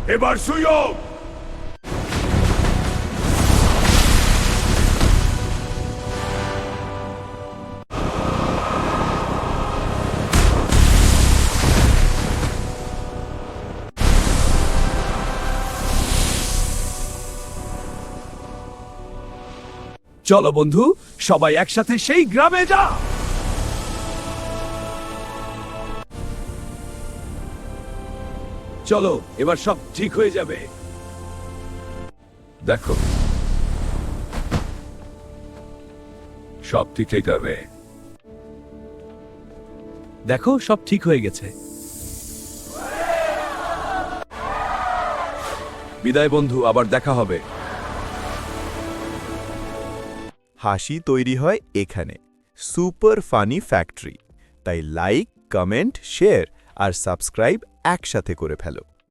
এবার সুযোগ। চলো বন্ধু, সবাই একসাথে সেই গ্রামে যা। চলো, এবার সব ঠিক হয়ে যাবে। দেখো, সব ঠিক হয়ে যাবে। দেখো, সব ঠিক হয়ে গেছে। বিদায় বন্ধু, আবার দেখা হবে। হাসি তৈরি হয় এখানে, সুপার ফানি ফ্যাক্টরি। তাই লাইক, কমেন্ট, শেয়ার আর সাবস্ক্রাইব একসাথে করে ফেলো।